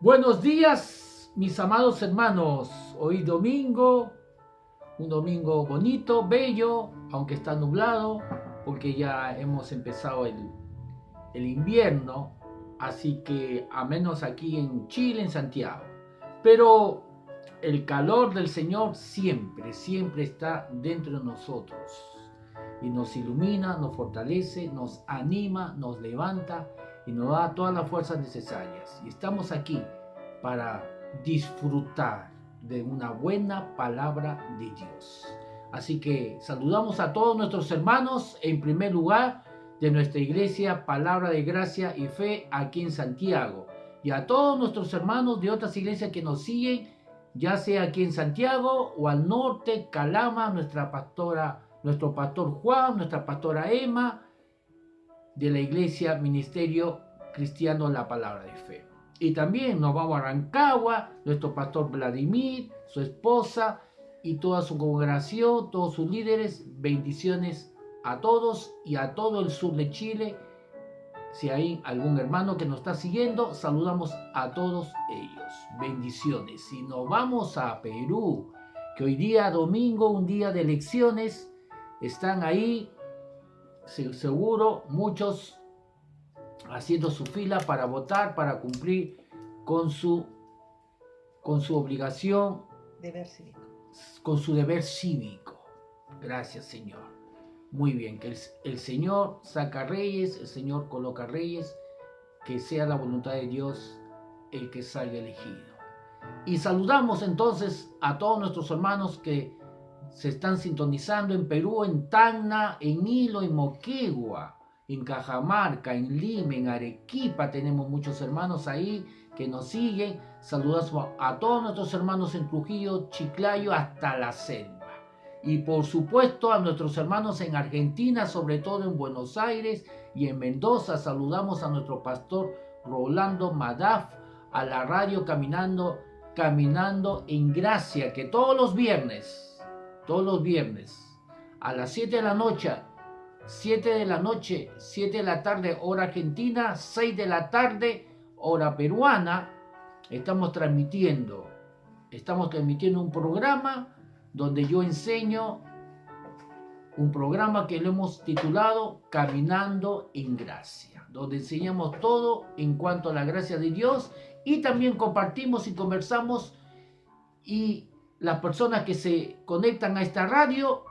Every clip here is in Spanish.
Buenos días, mis amados hermanos. Hoy domingo, un domingo bonito, bello, aunque está nublado, porque ya hemos empezado el invierno, así que a menos aquí en Chile, en Santiago. Pero el calor del Señor siempre está dentro de nosotros y nos ilumina, nos fortalece, nos anima, nos levanta y nos da todas las fuerzas necesarias. Y estamos aquí para disfrutar de una buena palabra de Dios. Así que saludamos a todos nuestros hermanos, en primer lugar, de nuestra iglesia Palabra de Gracia y Fe aquí en Santiago. Y a todos nuestros hermanos de otras iglesias que nos siguen, ya sea aquí en Santiago o al norte, Calama, nuestra pastora, nuestro pastor Juan, nuestra pastora Emma, de la iglesia Ministerio Cristiano La Palabra de Fe. Y también nos vamos a Rancagua, nuestro pastor Vladimir, su esposa y toda su congregación, todos sus líderes. Bendiciones a todos y a todo el sur de Chile. Si hay algún hermano que nos está siguiendo, saludamos a todos ellos. Bendiciones. Y nos vamos a Perú, que hoy día domingo, un día de elecciones, están ahí, seguro, muchos haciendo su fila para votar, para cumplir con su obligación, Deber cívico. con su deber cívico. Gracias, Señor. Muy bien, que el Señor saca reyes, el Señor coloca reyes, que sea la voluntad de Dios el que salga elegido. Y saludamos entonces a todos nuestros hermanos que se están sintonizando en Perú, en Tacna, en Hilo, en Moquegua, en Cajamarca, en Lima, en Arequipa. Tenemos muchos hermanos ahí que nos siguen. Saludamos a todos nuestros hermanos en Trujillo, Chiclayo, hasta la selva. Y por supuesto a nuestros hermanos en Argentina, sobre todo en Buenos Aires y en Mendoza. Saludamos a nuestro pastor Rolando Madaf, a la radio Caminando en Gracia, que todos los viernes, a las 7 de la noche, 7 de la tarde, hora argentina, 6 de la tarde, hora peruana, estamos transmitiendo un programa donde yo enseño, un programa que lo hemos titulado Caminando en Gracia, donde enseñamos todo en cuanto a la gracia de Dios y también compartimos y conversamos, y las personas que se conectan a esta radio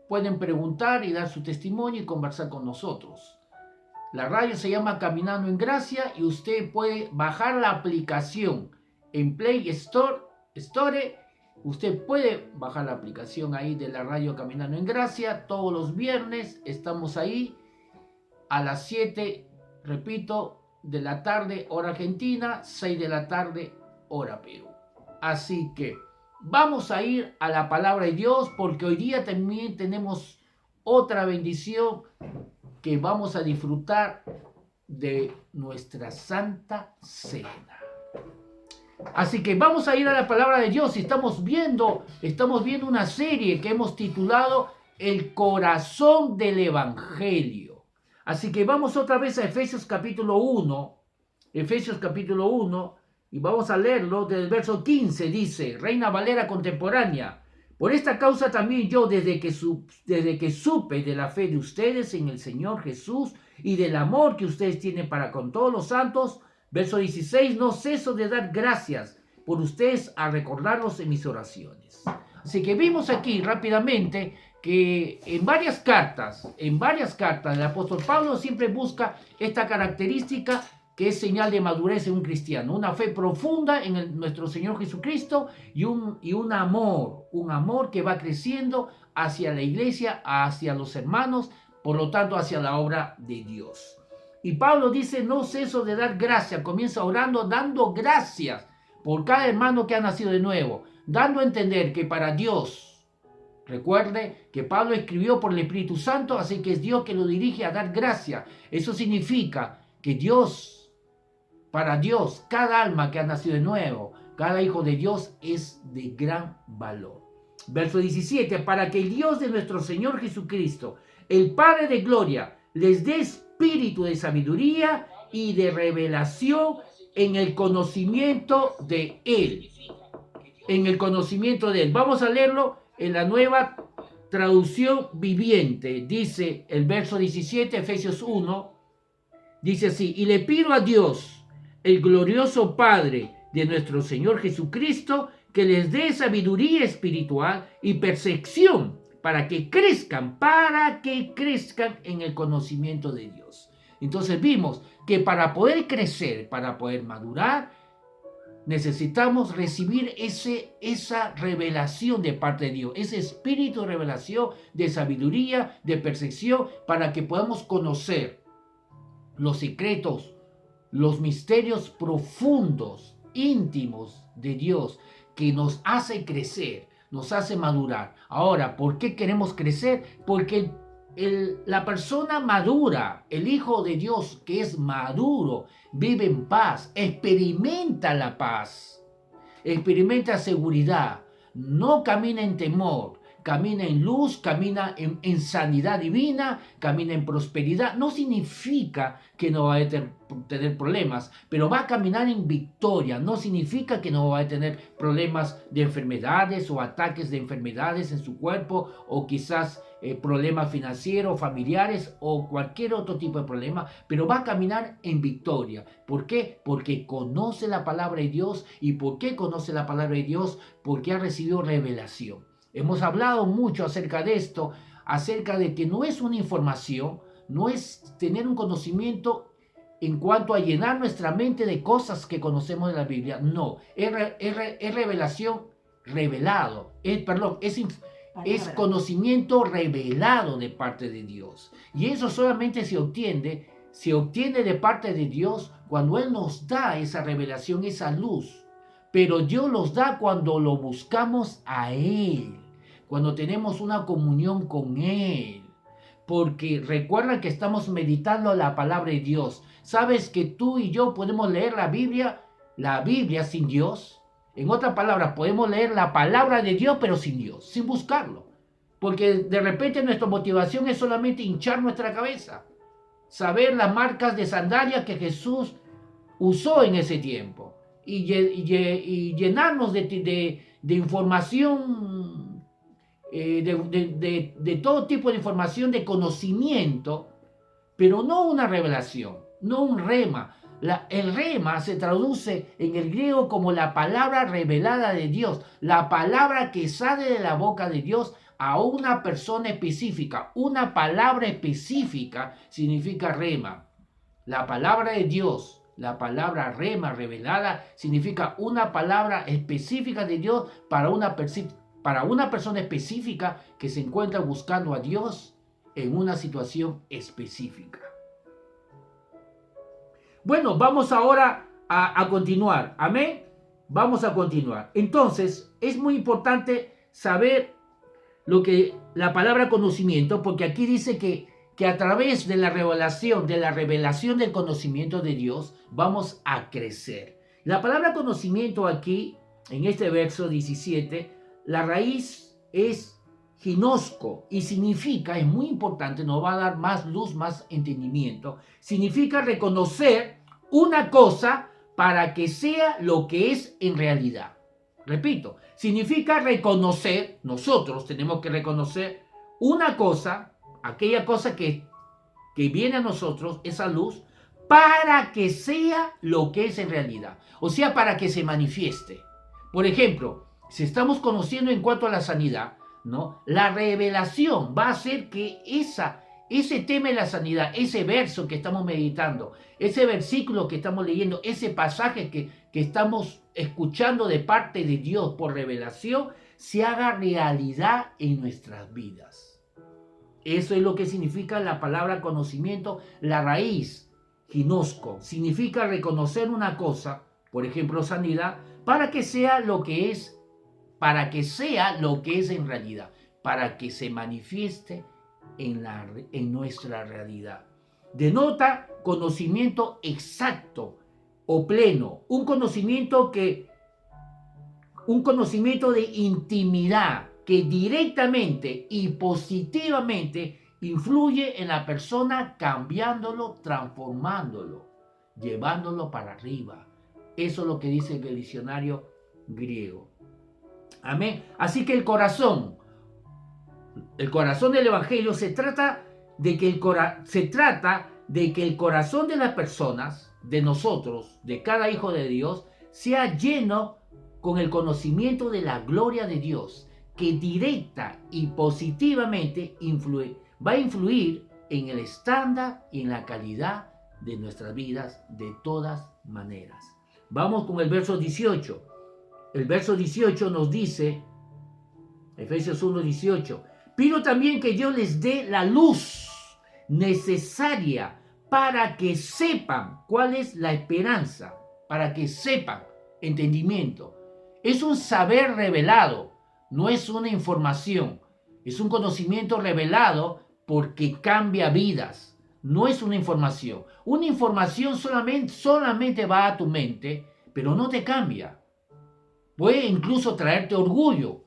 pueden preguntar y dar su testimonio y conversar con nosotros. La radio se llama Caminando en Gracia y usted puede bajar la aplicación en Play Store. Usted puede bajar la aplicación ahí de la radio Caminando en Gracia. Todos los viernes estamos ahí a las 7, repito, de la tarde, hora argentina, 6 de la tarde, hora Perú. Así que vamos a ir a la palabra de Dios, porque hoy día también tenemos otra bendición, que vamos a disfrutar de nuestra Santa Cena. Así que vamos a ir a la palabra de Dios y estamos viendo una serie que hemos titulado El corazón del Evangelio. Así que vamos otra vez a Efesios capítulo 1, y vamos a leerlo del verso 15, dice, Reina Valera contemporánea: por esta causa también yo, desde que supe de la fe de ustedes en el Señor Jesús y del amor que ustedes tienen para con todos los santos, verso 16, no ceso de dar gracias por ustedes al recordarlos en mis oraciones. Así que vimos aquí rápidamente que en varias cartas el apóstol Pablo siempre busca esta característica, que es señal de madurez en un cristiano, una fe profunda en nuestro Señor Jesucristo y un amor que va creciendo hacia la iglesia, hacia los hermanos, por lo tanto hacia la obra de Dios. Y Pablo dice, no ceso de dar gracias, comienza orando, dando gracias por cada hermano que ha nacido de nuevo, dando a entender que para Dios, recuerde que Pablo escribió por el Espíritu Santo, así que es Dios que lo dirige a dar gracias. Eso significa que para Dios, cada alma que ha nacido de nuevo, cada hijo de Dios es de gran valor. Verso 17, para que el Dios de nuestro Señor Jesucristo, el Padre de gloria, les dé espíritu de sabiduría y de revelación en el conocimiento de Él. En el conocimiento de Él. Vamos a leerlo en la Nueva Traducción Viviente. Dice el verso 17, Efesios 1, dice así: y le pido a Dios, el glorioso Padre de nuestro Señor Jesucristo, que les dé sabiduría espiritual y percepción para que crezcan en el conocimiento de Dios. Entonces vimos que para poder crecer, para poder madurar, necesitamos recibir esa revelación de parte de Dios, ese espíritu de revelación, de sabiduría, de percepción, para que podamos conocer los secretos, los misterios profundos, íntimos de Dios, que nos hace crecer, nos hace madurar. Ahora, ¿por qué queremos crecer? Porque la persona madura, el Hijo de Dios que es maduro, vive en paz, experimenta la paz, experimenta seguridad, no camina en temor, camina en luz, camina en sanidad divina, camina en prosperidad. No significa que no va a tener problemas, pero va a caminar en victoria. No significa que no va a tener problemas de enfermedades o ataques de enfermedades en su cuerpo, o quizás problemas financieros, familiares o cualquier otro tipo de problema, pero va a caminar en victoria. ¿Por qué? Porque conoce la palabra de Dios. ¿Y por qué conoce la palabra de Dios? Porque ha recibido revelación. Hemos hablado mucho acerca de esto, acerca de que no es una información, no es tener un conocimiento en cuanto a llenar nuestra mente de cosas que conocemos de la Biblia. No, es revelación revelado, es conocimiento revelado de parte de Dios. Y eso solamente se obtiene de parte de Dios cuando Él nos da esa revelación, esa luz. Pero Dios los da cuando lo buscamos a Él, cuando tenemos una comunión con Él. Porque recuerda que estamos meditando la palabra de Dios. ¿Sabes que tú y yo podemos leer la Biblia sin Dios? En otras palabras, podemos leer la palabra de Dios pero sin Dios, sin buscarlo. Porque de repente nuestra motivación es solamente hinchar nuestra cabeza, saber las marcas de sandalia que Jesús usó en ese tiempo. Y llenarnos de información, de todo tipo de información, de conocimiento, pero no una revelación, no un rema. El rema se traduce en el griego como la palabra revelada de Dios, la palabra que sale de la boca de Dios a una persona específica. Una palabra específica significa rema. La palabra de Dios, la palabra rema, revelada, significa una palabra específica de Dios para una persona específica que se encuentra buscando a Dios en una situación específica. Bueno, vamos ahora a continuar. Amén. Vamos a continuar. Entonces, es muy importante saber lo que la palabra conocimiento, porque aquí dice que a través de la revelación del conocimiento de Dios, vamos a crecer. La palabra conocimiento aquí, en este verso 17, la raíz es ginosco y significa, es muy importante, nos va a dar más luz, más entendimiento, significa reconocer una cosa para que sea lo que es en realidad. Repito, significa reconocer, nosotros tenemos que reconocer una cosa, aquella cosa que viene a nosotros, esa luz, para que sea lo que es en realidad. O sea, para que se manifieste. Por ejemplo, si estamos conociendo en cuanto a la sanidad, ¿no? La revelación va a hacer que ese tema de la sanidad, ese verso que estamos meditando, ese versículo que estamos leyendo, ese pasaje que estamos escuchando de parte de Dios por revelación, se haga realidad en nuestras vidas. Eso es lo que significa la palabra conocimiento. La raíz, ginosco, significa reconocer una cosa, por ejemplo sanidad, para que sea lo que es en realidad, para que se manifieste en nuestra realidad. Denota conocimiento exacto o pleno, un conocimiento de intimidad que directamente y positivamente influye en la persona, cambiándolo, transformándolo, llevándolo para arriba, Eso es lo que dice el diccionario griego. Amén. Así que el corazón del Evangelio se trata de que el corazón de las personas, de nosotros, de cada hijo de Dios, sea lleno con el conocimiento de la gloria de Dios, que directa y positivamente va a influir en el estándar y en la calidad de nuestras vidas de todas maneras. Vamos con el verso 18. El verso 18 nos dice, Efesios 1:18, pido también que Dios les dé la luz necesaria para que sepan cuál es la esperanza, para que sepan, entendimiento. Es un saber revelado, no es una información, es un conocimiento revelado porque cambia vidas, no es una información. Una información solamente va a tu mente, pero no te cambia. Puede incluso traerte orgullo.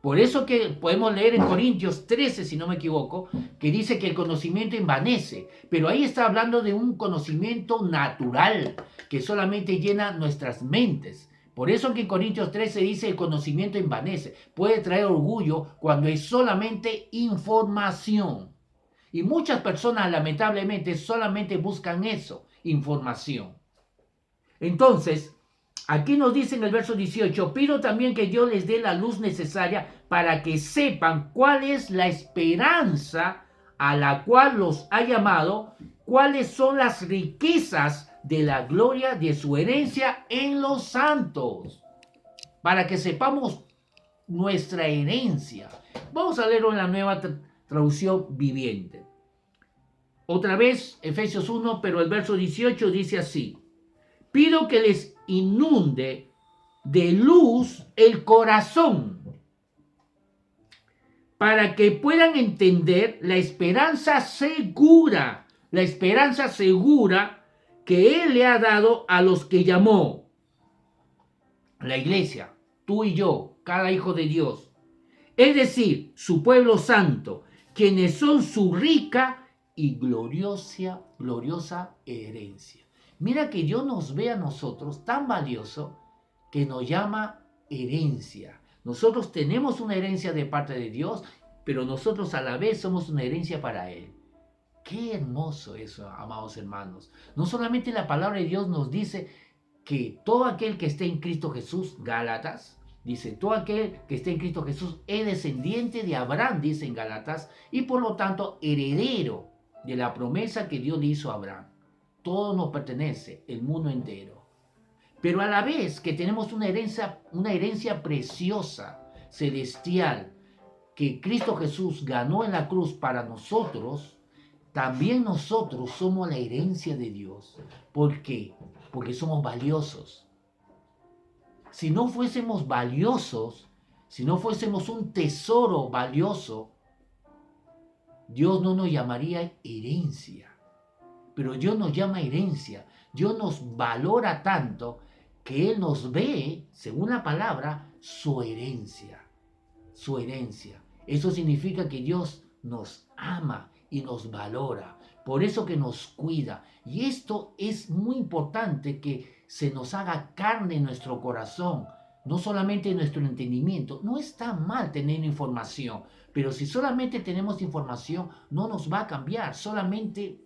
Por eso que podemos leer en Corintios 13, si no me equivoco, que dice que el conocimiento envanece. Pero ahí está hablando de un conocimiento natural, que solamente llena nuestras mentes. Por eso que en Corintios 13 dice el conocimiento envanece. Puede traer orgullo cuando es solamente información. Y muchas personas lamentablemente solamente buscan eso, información. Entonces, aquí nos dice en el verso 18, pido también que Dios les dé la luz necesaria para que sepan cuál es la esperanza a la cual los ha llamado, cuáles son las riquezas de la gloria de su herencia en los santos, para que sepamos nuestra herencia. Vamos a leerlo en la nueva traducción viviente. Otra vez, Efesios 1, pero el verso 18 dice así, pido que les inunde de luz el corazón para que puedan entender la esperanza segura que Él le ha dado a los que llamó. La iglesia, tú y yo, cada hijo de Dios, es decir, su pueblo santo, quienes son su rica y gloriosa herencia. Mira que Dios nos ve a nosotros tan valioso que nos llama herencia. Nosotros tenemos una herencia de parte de Dios, pero nosotros a la vez somos una herencia para Él. Qué hermoso eso, amados hermanos. No solamente la palabra de Dios nos dice que todo aquel que esté en Cristo Jesús, Gálatas, dice, todo aquel que esté en Cristo Jesús es descendiente de Abraham, dice en Gálatas, y por lo tanto heredero de la promesa que Dios le hizo a Abraham. Todo nos pertenece, el mundo entero. Pero a la vez que tenemos una herencia preciosa, celestial, que Cristo Jesús ganó en la cruz para nosotros, también nosotros somos la herencia de Dios. ¿Por qué? Porque somos valiosos. Si no fuésemos valiosos, si no fuésemos un tesoro valioso, Dios no nos llamaría herencia. Pero Dios nos llama herencia. Dios nos valora tanto que Él nos ve, según la palabra, su herencia. Su herencia. Eso significa que Dios nos ama y nos valora. Por eso que nos cuida. Y esto es muy importante, que se nos haga carne en nuestro corazón, no solamente en nuestro entendimiento. No está mal tener información, pero si solamente tenemos información, no nos va a cambiar. Solamente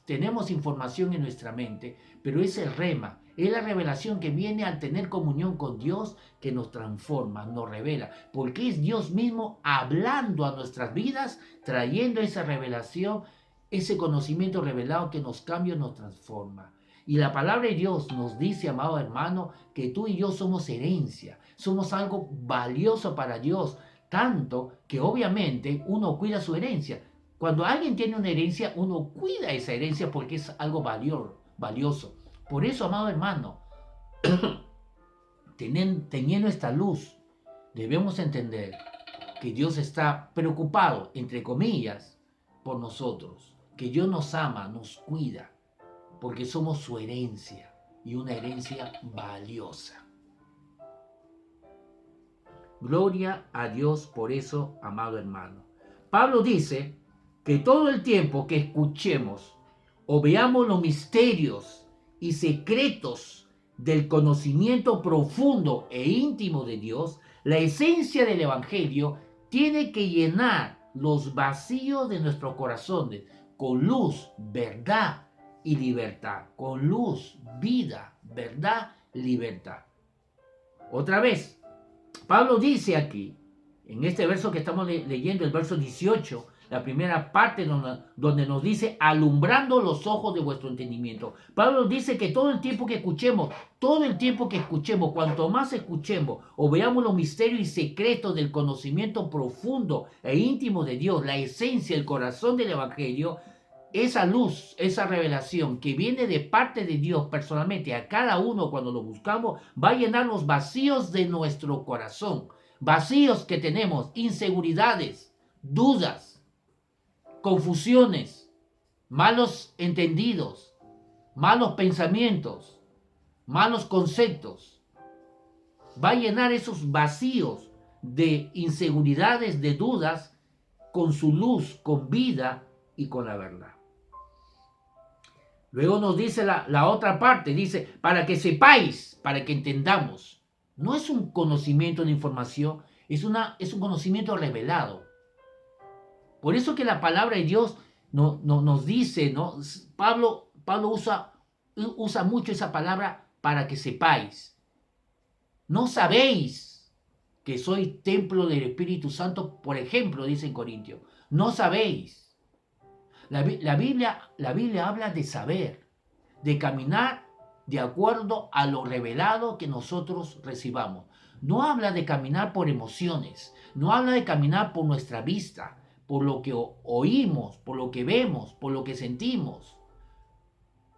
tenemos información en nuestra mente, pero es el rema, es la revelación que viene al tener comunión con Dios, que nos transforma, nos revela, porque es Dios mismo hablando a nuestras vidas, trayendo esa revelación, ese conocimiento revelado que nos cambia, nos transforma. Y la palabra de Dios nos dice, amado hermano, que tú y yo somos herencia, somos algo valioso para Dios, tanto que obviamente uno cuida su herencia. Cuando alguien tiene una herencia, uno cuida esa herencia porque es algo valioso. Por eso, amado hermano, teniendo esta luz, debemos entender que Dios está preocupado, entre comillas, por nosotros. Que Dios nos ama, nos cuida, porque somos su herencia, y una herencia valiosa. Gloria a Dios por eso, amado hermano. Pablo dice que todo el tiempo que escuchemos o veamos los misterios y secretos del conocimiento profundo e íntimo de Dios, la esencia del Evangelio tiene que llenar los vacíos de nuestros corazones con luz, verdad y libertad. Con luz, vida, verdad, libertad. Otra vez, Pablo dice aquí, en este verso que estamos leyendo, el verso 18, la primera parte donde nos dice, alumbrando los ojos de vuestro entendimiento. Pablo dice que todo el tiempo que escuchemos, cuanto más escuchemos o veamos los misterios y secretos del conocimiento profundo e íntimo de Dios, la esencia, el corazón del Evangelio, esa luz, esa revelación que viene de parte de Dios personalmente a cada uno cuando lo buscamos, va a llenar los vacíos de nuestro corazón. Vacíos que tenemos, inseguridades, dudas, confusiones, malos entendidos, malos pensamientos, malos conceptos. Va a llenar esos vacíos de inseguridades, de dudas, con su luz, con vida y con la verdad. Luego nos dice la otra parte, dice, para que sepáis, para que entendamos. No es un conocimiento de información, es un conocimiento revelado. Por eso que la palabra de Dios nos dice, ¿no? Pablo usa mucho esa palabra para que sepáis. No sabéis que sois templo del Espíritu Santo, por ejemplo, dice en Corintios. No sabéis. La Biblia habla de saber, de caminar de acuerdo a lo revelado que nosotros recibamos. No habla de caminar por emociones, no habla de caminar por nuestra vista, por lo que oímos, por lo que vemos, por lo que sentimos.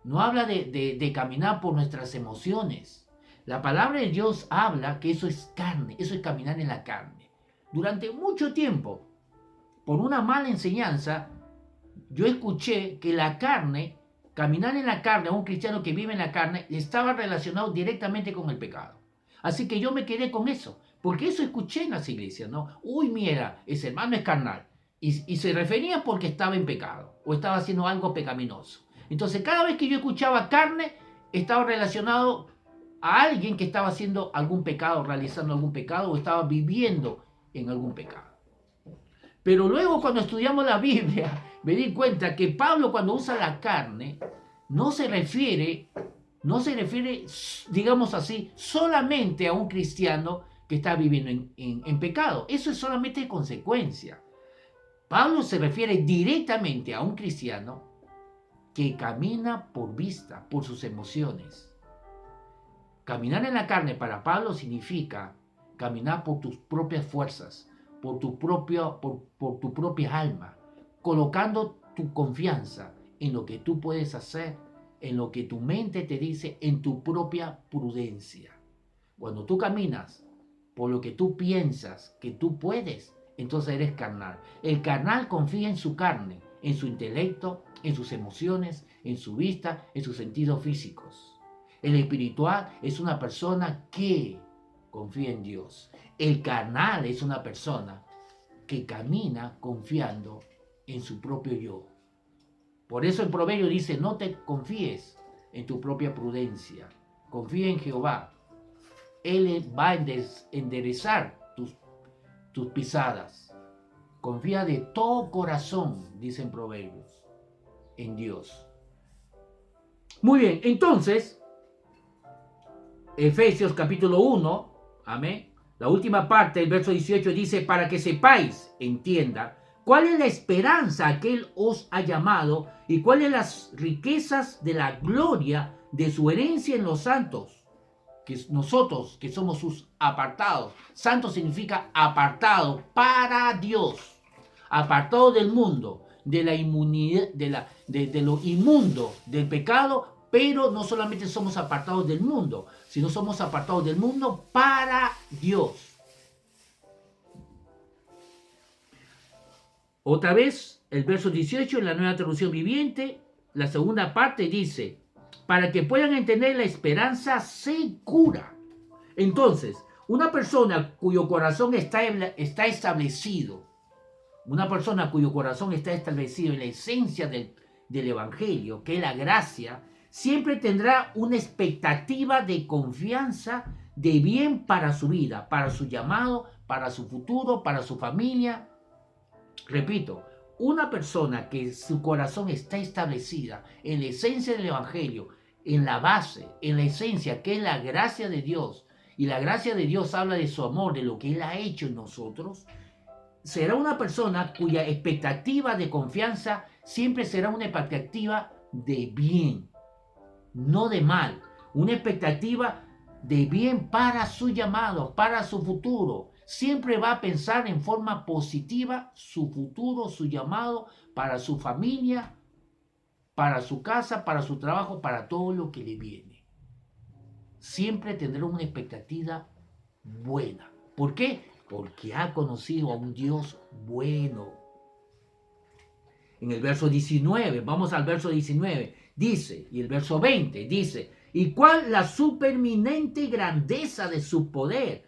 No habla de caminar por nuestras emociones. La palabra de Dios habla que eso es carne, eso es caminar en la carne. Durante mucho tiempo, por una mala enseñanza, yo escuché que la carne, caminar en la carne, a un cristiano que vive en la carne, estaba relacionado directamente con el pecado. Así que yo me quedé con eso, porque eso escuché en las iglesias, ¿no? Uy, mira, ese hermano es carnal. Y se refería porque estaba en pecado, o estaba haciendo algo pecaminoso. Entonces, cada vez que yo escuchaba carne, estaba relacionado a alguien que estaba haciendo algún pecado, realizando algún pecado, o estaba viviendo en algún pecado. Pero luego cuando estudiamos la Biblia, me di cuenta que Pablo cuando usa la carne, no se refiere, digamos así, solamente a un cristiano que está viviendo en pecado. Eso es solamente consecuencia. Pablo se refiere directamente a un cristiano que camina por vista, por sus emociones. Caminar en la carne para Pablo significa caminar por tus propias fuerzas, por tu propia alma, colocando tu confianza en lo que tú puedes hacer, en lo que tu mente te dice, en tu propia prudencia. Cuando tú caminas por lo que tú piensas que tú puedes, entonces eres carnal. El carnal confía en su carne, en su intelecto, en sus emociones, en su vista, en sus sentidos físicos. El espiritual es una persona que confía en Dios. El carnal es una persona que camina confiando en su propio yo. Por eso el proverbio dice, no te confíes en tu propia prudencia. Confía en Jehová. Él va a enderezar tus pisadas. Confía de todo corazón, dicen Proverbios, en Dios. Muy bien, entonces, Efesios capítulo 1, amén. La última parte del verso 18 dice, para que sepáis, entienda, cuál es la esperanza a que Él os ha llamado y cuáles las riquezas de la gloria de su herencia en los santos. Que nosotros, que somos sus apartados. Santo significa apartado para Dios. Apartado del mundo, de la inmunidad, de lo inmundo, del pecado, pero no solamente somos apartados del mundo, sino somos apartados del mundo para Dios. Otra vez, el verso 18 en la Nueva Traducción Viviente, la segunda parte dice, para que puedan entender la esperanza segura. Entonces, una persona cuyo corazón está establecido, una persona cuyo corazón está establecido en la esencia del Evangelio, que es la gracia, siempre tendrá una expectativa de confianza, de bien para su vida, para su llamado, para su futuro, para su familia. Repito, una persona que su corazón está establecida en la esencia del Evangelio, en la base, en la esencia que es la gracia de Dios, y la gracia de Dios habla de su amor, de lo que Él ha hecho en nosotros, será una persona cuya expectativa de confianza siempre será una expectativa de bien, no de mal, una expectativa de bien para su llamado, para su futuro. Siempre va a pensar en forma positiva su futuro, su llamado, para su familia, para su casa, para su trabajo, para todo lo que le viene. Siempre tendrá una expectativa buena. ¿Por qué? Porque ha conocido a un Dios bueno. En el verso 19, vamos al verso 19, dice, y el verso 20 dice, ¿y cuál la supereminente grandeza de su poder?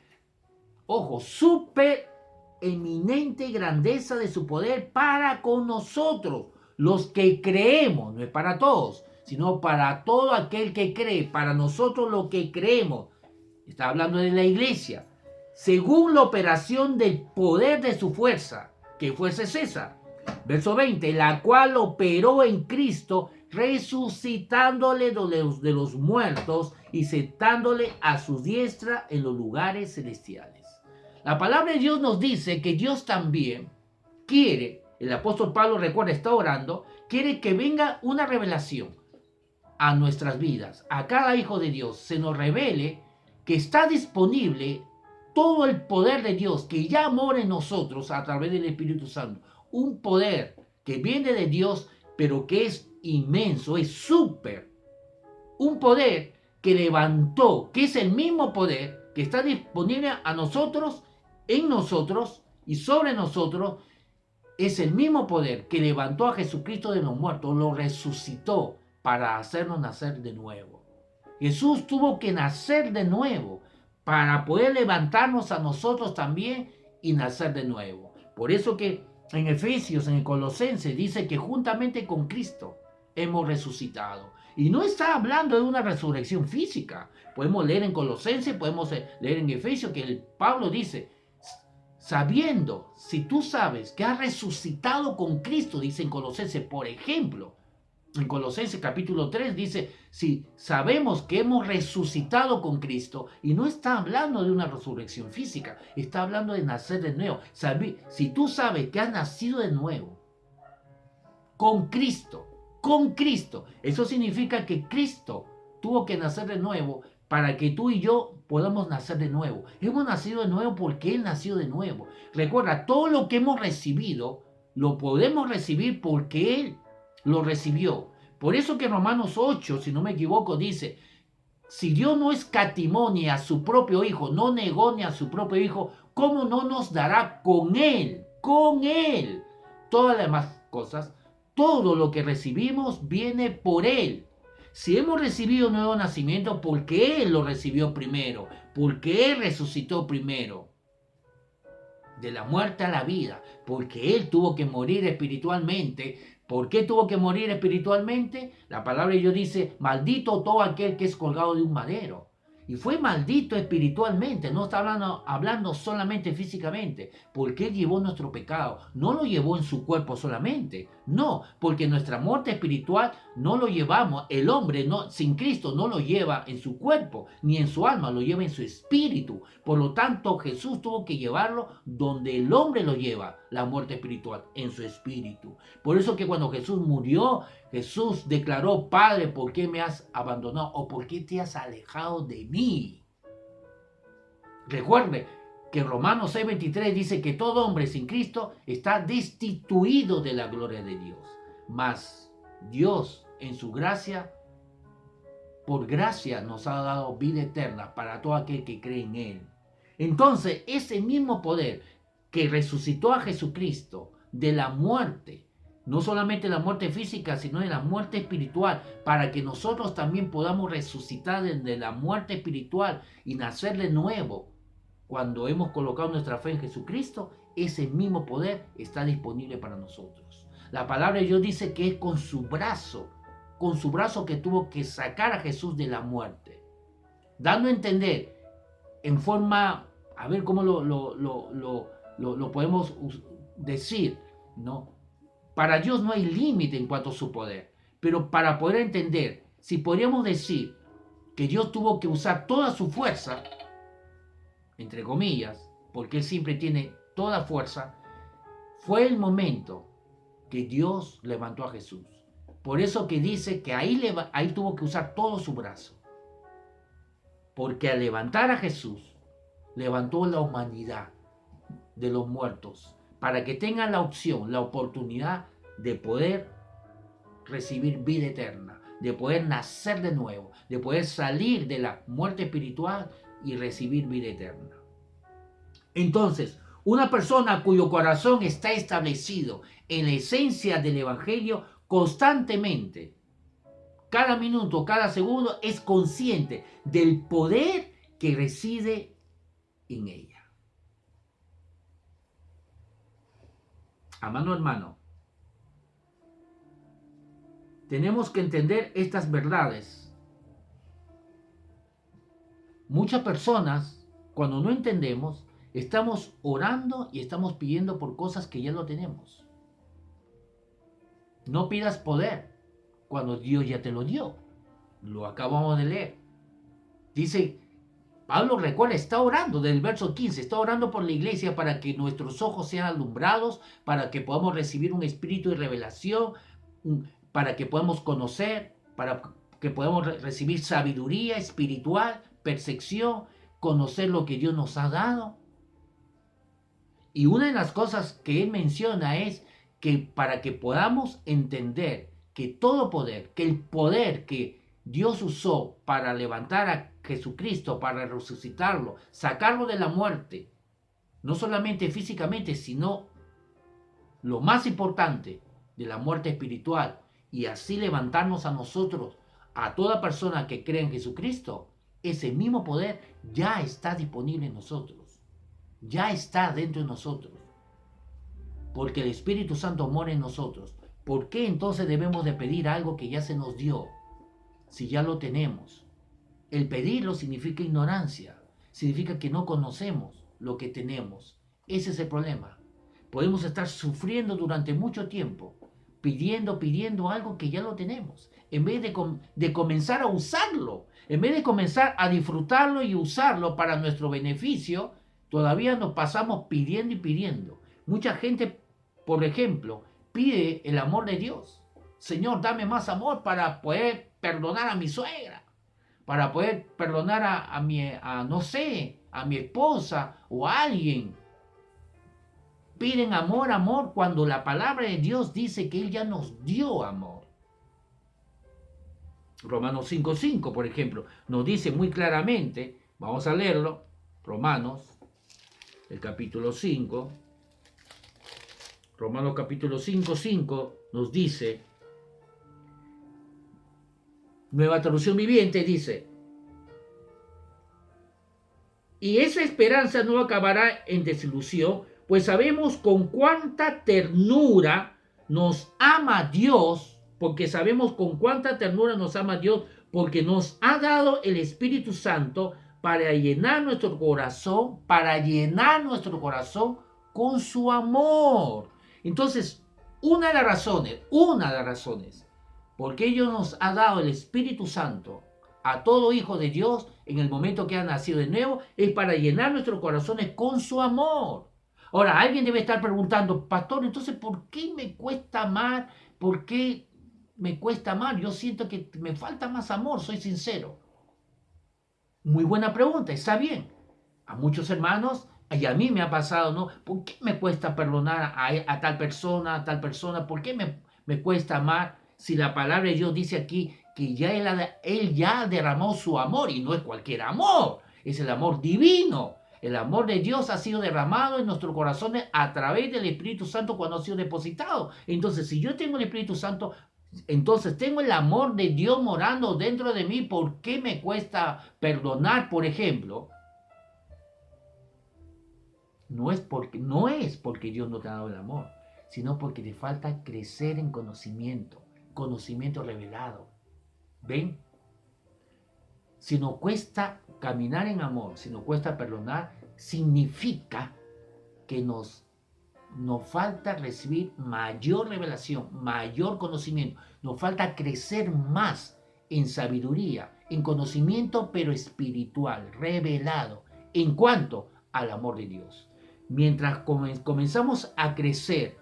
Ojo, supereminente grandeza de su poder para con nosotros, los que creemos, no es para todos, sino para todo aquel que cree, para nosotros los que creemos. Está hablando de la iglesia. Según la operación del poder de su fuerza, que fuese César. Verso 20, la cual operó en Cristo, resucitándole de los muertos y sentándole a su diestra en los lugares celestiales. La palabra de Dios nos dice que Dios también quiere, el apóstol Pablo, recuerda, está orando, quiere que venga una revelación a nuestras vidas, a cada hijo de Dios, se nos revele que está disponible todo el poder de Dios que ya mora en nosotros a través del Espíritu Santo. Un poder que viene de Dios, pero que es inmenso, es súper. Un poder que levantó, que es el mismo poder que está disponible a nosotros, en nosotros y sobre nosotros. Es el mismo poder que levantó a Jesucristo de los muertos, lo resucitó para hacernos nacer de nuevo. Jesús tuvo que nacer de nuevo para poder levantarnos a nosotros también y nacer de nuevo. Por eso que en Efesios, en el Colosenses, dice que juntamente con Cristo hemos resucitado. Y no está hablando de una resurrección física. Podemos leer en Colosenses, podemos leer en Efesios que el Pablo dice, sabiendo, si tú sabes que has resucitado con Cristo, dice en Colosenses, por ejemplo, en Colosenses capítulo 3 dice, si sabemos que hemos resucitado con Cristo, y no está hablando de una resurrección física, está hablando de nacer de nuevo. Si tú sabes que has nacido de nuevo con Cristo, eso significa que Cristo tuvo que nacer de nuevo para que tú y yo podamos nacer de nuevo. Hemos nacido de nuevo porque Él nació de nuevo. Recuerda, todo lo que hemos recibido, lo podemos recibir porque Él lo recibió. Por eso que Romanos 8, si no me equivoco, dice, si Dios no escatimó ni a su propio Hijo, no negó ni a su propio Hijo, ¿cómo no nos dará con Él, todas las demás cosas? Todo lo que recibimos viene por Él. Si hemos recibido un nuevo nacimiento, porque Él lo recibió primero, porque Él resucitó primero, de la muerte a la vida, porque Él tuvo que morir espiritualmente. ¿Por qué tuvo que morir espiritualmente? La palabra de Dios dice, maldito todo aquel que es colgado de un madero. Y fue maldito espiritualmente, no está hablando solamente físicamente, porque Él llevó nuestro pecado. No lo llevó en su cuerpo solamente, no, porque nuestra muerte espiritual no lo llevamos, el hombre sin Cristo no lo lleva en su cuerpo, ni en su alma, lo lleva en su espíritu. Por lo tanto, Jesús tuvo que llevarlo donde el hombre lo lleva, la muerte espiritual, en su espíritu. Por eso que cuando Jesús murió, Jesús declaró, Padre, ¿por qué me has abandonado? ¿O por qué te has alejado de mí? Recuerde que Romanos 6:23 dice que todo hombre sin Cristo está destituido de la gloria de Dios. Mas Dios, en su gracia, por gracia nos ha dado vida eterna para todo aquel que cree en Él. Entonces, ese mismo poder que resucitó a Jesucristo de la muerte, no solamente la muerte física, sino de la muerte espiritual, para que nosotros también podamos resucitar de la muerte espiritual y nacer de nuevo. Cuando hemos colocado nuestra fe en Jesucristo, ese mismo poder está disponible para nosotros. La palabra de Dios dice que es con su brazo con su brazo que tuvo que sacar a Jesús de la muerte, dando a entender en forma, a ver cómo lo podemos decir, ¿no? Para Dios no hay límite en cuanto a su poder, pero para poder entender, si podríamos decir que Dios tuvo que usar toda su fuerza, entre comillas, porque Él siempre tiene toda fuerza, fue el momento que Dios levantó a Jesús. Por eso que dice que ahí tuvo que usar todo su brazo. Porque al levantar a Jesús, levantó la humanidad de los muertos, para que tengan la opción, la oportunidad de poder recibir vida eterna, de poder nacer de nuevo, de poder salir de la muerte espiritual y recibir vida eterna. Entonces, una persona cuyo corazón está establecido en la esencia del Evangelio constantemente, cada minuto, cada segundo, es consciente del poder que reside en ella. Amado hermano, tenemos que entender estas verdades. Muchas personas, cuando no entendemos, estamos orando y estamos pidiendo por cosas que ya lo tenemos. No pidas poder cuando Dios ya te lo dio. Lo acabamos de leer. Dice, Pablo, recuerda, está orando del verso 15, está orando por la iglesia para que nuestros ojos sean alumbrados, para que podamos recibir un espíritu de revelación, para que podamos conocer, para que podamos recibir sabiduría espiritual, percepción, conocer lo que Dios nos ha dado. Y una de las cosas que él menciona es que para que podamos entender que todo poder, que el poder que Dios usó para levantar a Jesucristo, para resucitarlo, sacarlo de la muerte, no solamente físicamente, sino lo más importante, de la muerte espiritual, y así levantarnos a nosotros, a toda persona que cree en Jesucristo, ese mismo poder ya está disponible en nosotros, ya está dentro de nosotros, porque el Espíritu Santo mora en nosotros. ¿Por qué entonces debemos de pedir algo que ya se nos dio, si ya lo tenemos? El pedirlo significa ignorancia, significa que no conocemos lo que tenemos. Ese es el problema. Podemos estar sufriendo durante mucho tiempo, pidiendo algo que ya lo tenemos, en vez de comenzar a usarlo, en vez de comenzar a disfrutarlo y usarlo para nuestro beneficio, todavía nos pasamos pidiendo y pidiendo. Mucha gente, por ejemplo, pide el amor de Dios. Señor, dame más amor para poder perdonar a mi suegra, para poder perdonar a mi esposa o a alguien. Piden amor, cuando la palabra de Dios dice que Él ya nos dio amor. Romanos 5:5, por ejemplo, nos dice muy claramente, vamos a leerlo, Romanos, el capítulo 5, Romanos capítulo 5:5 nos dice, Nueva Traducción Viviente dice, y esa esperanza no acabará en desilusión, pues sabemos con cuánta ternura nos ama Dios, porque sabemos con cuánta ternura nos ama Dios, porque nos ha dado el Espíritu Santo para llenar nuestro corazón, con su amor. Entonces, una de las razones, porque Dios nos ha dado el Espíritu Santo a todo hijo de Dios en el momento que ha nacido de nuevo, es para llenar nuestros corazones con su amor. Ahora, alguien debe estar preguntando, pastor, entonces, ¿por qué me cuesta amar? ¿Por qué me cuesta amar? Yo siento que me falta más amor, soy sincero. Muy buena pregunta, está bien. A muchos hermanos, y a mí me ha pasado, ¿no? ¿Por qué me cuesta perdonar a tal persona, ¿Por qué me cuesta amar? Si la palabra de Dios dice aquí que ya él ya derramó su amor, y no es cualquier amor, es el amor divino. El amor de Dios ha sido derramado en nuestros corazones a través del Espíritu Santo cuando ha sido depositado. Entonces, si yo tengo el Espíritu Santo, entonces tengo el amor de Dios morando dentro de mí. ¿Por qué me cuesta perdonar, por ejemplo? No es porque Dios no te ha dado el amor, sino porque te falta crecer en conocimiento revelado. ¿Ven? Si nos cuesta caminar en amor, si nos cuesta perdonar, significa que nos falta recibir mayor revelación, mayor conocimiento. Nos falta crecer más en sabiduría, en conocimiento, pero espiritual, revelado, en cuanto al amor de Dios. Mientras comenzamos a crecer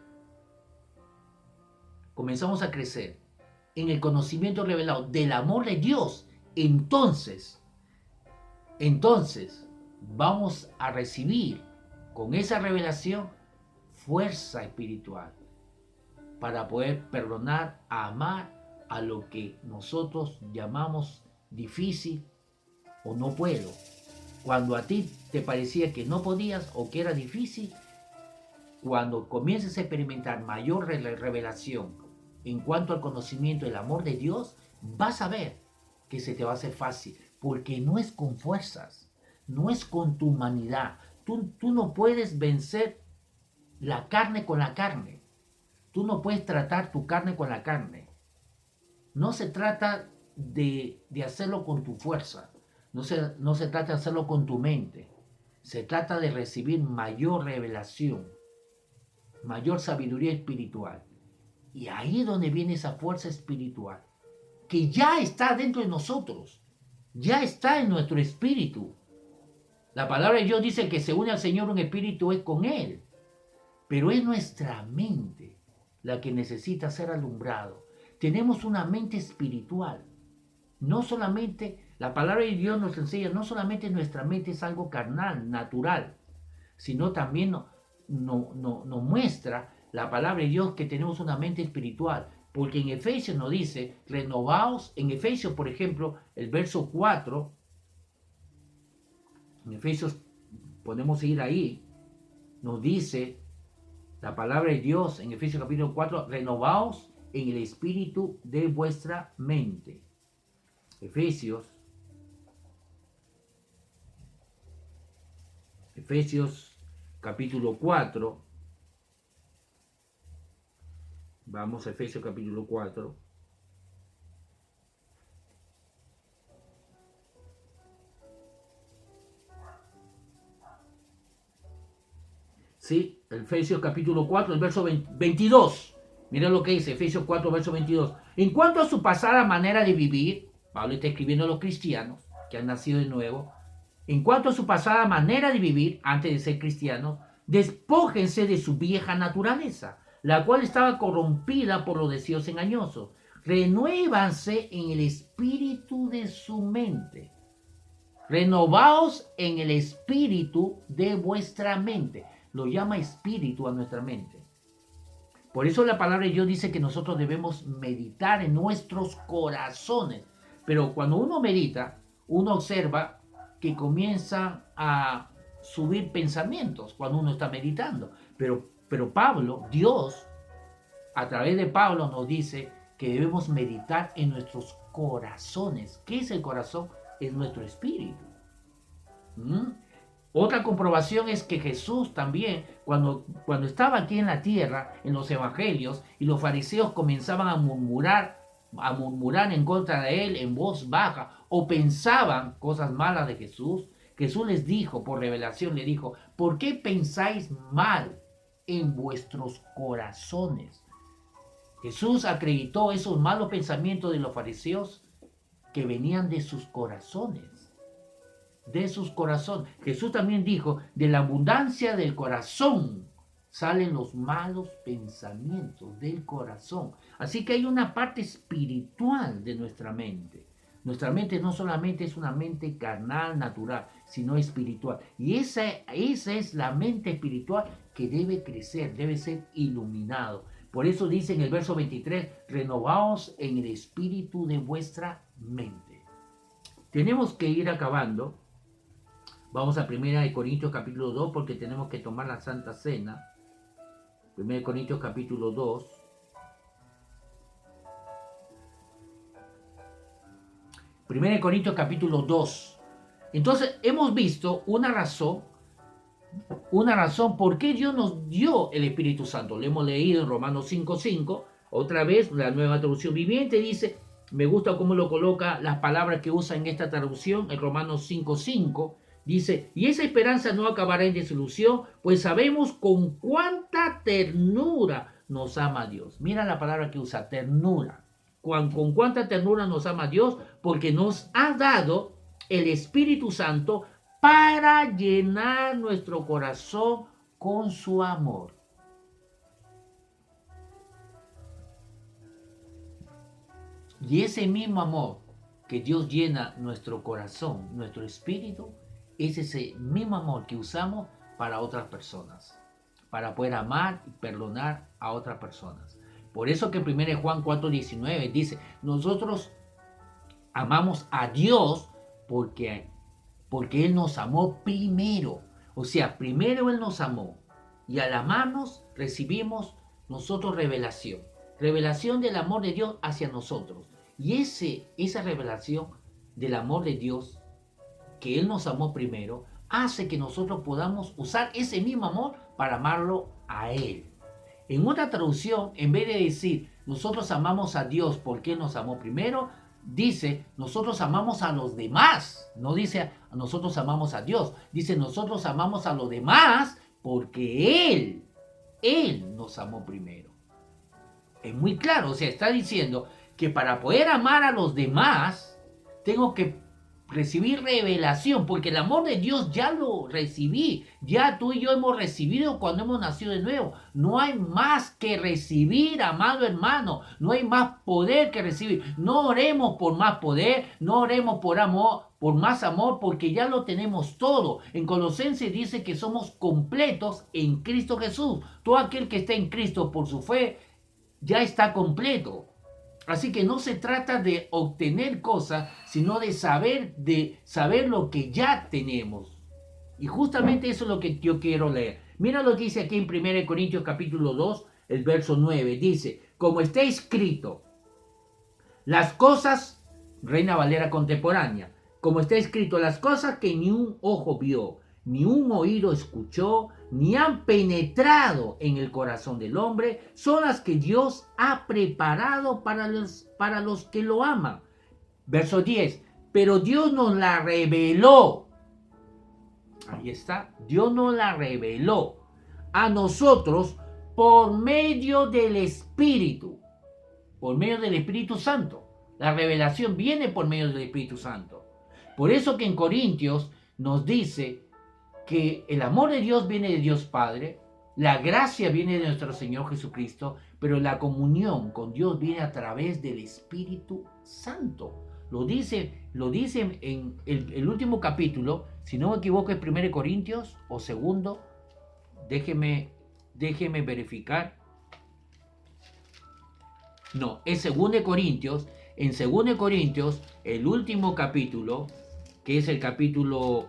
en el conocimiento revelado del amor de Dios, entonces vamos a recibir con esa revelación fuerza espiritual para poder perdonar, amar a lo que nosotros llamamos difícil o no puedo. Cuando a ti te parecía que no podías o que era difícil, cuando comiences a experimentar mayor revelación en cuanto al conocimiento del amor de Dios, vas a ver que se te va a hacer fácil, porque no es con fuerzas, no es con tu humanidad. Tú no puedes vencer la carne con la carne. Tú no puedes tratar tu carne con la carne. No se trata de hacerlo con tu fuerza. No se trata de hacerlo con tu mente. Se trata de recibir mayor revelación, mayor sabiduría espiritual. Y ahí es donde viene esa fuerza espiritual, que ya está dentro de nosotros, ya está en nuestro espíritu. La palabra de Dios dice que se une al Señor un espíritu es con Él. Pero es nuestra mente la que necesita ser alumbrado. Tenemos una mente espiritual. No solamente, la palabra de Dios nos enseña, no solamente nuestra mente es algo carnal, natural, sino también nos muestra la palabra de Dios que tenemos una mente espiritual. Porque en Efesios nos dice, renovaos, en Efesios, por ejemplo, el verso 4, en Efesios, podemos ir ahí, nos dice la palabra de Dios en Efesios capítulo 4, renovaos en el espíritu de vuestra mente. Efesios capítulo 4. Vamos a Efesios capítulo 4. ¿Sí? Efesios capítulo 4, el verso 22. Miren lo que dice Efesios 4, verso 22. En cuanto a su pasada manera de vivir, Pablo está escribiendo a los cristianos que han nacido de nuevo. En cuanto a su pasada manera de vivir, antes de ser cristianos, despójense de su vieja naturaleza, la cual estaba corrompida por los deseos engañosos. Renuévanse en el espíritu de su mente. Renovaos en el espíritu de vuestra mente. Lo llama espíritu a nuestra mente. Por eso la palabra de Dios dice que nosotros debemos meditar en nuestros corazones. Pero cuando uno medita, uno observa que comienza a subir pensamientos cuando uno está meditando. Pero Pablo, Dios, a través de Pablo nos dice que debemos meditar en nuestros corazones. ¿Qué es el corazón? Es nuestro espíritu. Otra comprobación es que Jesús también, cuando estaba aquí en la tierra, en los evangelios, y los fariseos comenzaban a murmurar en contra de él en voz baja, o pensaban cosas malas de Jesús, Jesús les dijo, por revelación le dijo, ¿por qué pensáis mal en vuestros corazones? Jesús acreditó esos malos pensamientos de los fariseos que venían de sus corazones. De sus corazones. Jesús también dijo, de la abundancia del corazón salen los malos pensamientos del corazón. Así que hay una parte espiritual de nuestra mente. Nuestra mente no solamente es una mente carnal, natural, sino espiritual. Y esa es la mente espiritual que debe crecer, debe ser iluminado. Por eso dice en el verso 23, renovaos en el espíritu de vuestra mente. Tenemos que ir acabando. Vamos a 1 Corintios capítulo 2 porque tenemos que tomar la Santa Cena. 1 Corintios capítulo 2. 1 Corintios capítulo 2. Entonces hemos visto una razón por qué Dios nos dio el Espíritu Santo. Lo hemos leído en Romanos 5:5. Otra vez, la Nueva Traducción Viviente dice, me gusta cómo lo coloca, las palabras que usa en esta traducción, en Romanos 5:5, dice, y esa esperanza no acabará en desilusión, pues sabemos con cuánta ternura nos ama Dios. Mira la palabra que usa, ternura. Con cuánta ternura nos ama Dios, porque nos ha dado el Espíritu Santo para llenar nuestro corazón con su amor. Y ese mismo amor que Dios llena nuestro corazón, nuestro espíritu, es ese mismo amor que usamos para otras personas, para poder amar y perdonar a otras personas. Por eso que 1 Juan 4:19 dice, nosotros amamos a Dios porque Él nos amó primero. O sea, primero Él nos amó. Y al amarnos recibimos nosotros revelación. Revelación del amor de Dios hacia nosotros. Y esa revelación del amor de Dios, que Él nos amó primero, hace que nosotros podamos usar ese mismo amor para amarlo a Él. En otra traducción, en vez de decir nosotros amamos a Dios porque Él nos amó primero, dice nosotros amamos a los demás. No dice nosotros amamos a Dios. Dice nosotros amamos a los demás porque Él nos amó primero. Es muy claro, o sea, está diciendo que para poder amar a los demás, tengo que recibir revelación, porque el amor de Dios ya lo recibí, ya tú y yo hemos recibido cuando hemos nacido de nuevo. No hay más que recibir, amado hermano, no hay más poder que recibir. No oremos por más poder, no oremos por amor, por más amor, porque ya lo tenemos todo. En Colosenses dice que somos completos en Cristo Jesús. Todo aquel que está en Cristo por su fe ya está completo. Así que no se trata de obtener cosas, sino de saber lo que ya tenemos. Y justamente eso es lo que yo quiero leer. Mira lo que dice aquí en 1 Corintios capítulo 2, el verso 9. Dice, como está escrito, las cosas, Reina Valera contemporánea, como está escrito, las cosas que ni un ojo vio, ni un oído escuchó, ni han penetrado en el corazón del hombre, son las que Dios ha preparado para los que lo aman. Verso 10, pero Dios nos la reveló. Ahí está, Dios nos la reveló a nosotros por medio del Espíritu Santo. La revelación viene por medio del Espíritu Santo. Por eso que en Corintios nos dice que el amor de Dios viene de Dios Padre, la gracia viene de nuestro Señor Jesucristo, pero la comunión con Dios viene a través del Espíritu Santo. Lo dice en el último capítulo, si no me equivoco es 1 Corintios o segundo, déjeme verificar. No, es 2 Corintios. En 2 Corintios, el último capítulo, que es el capítulo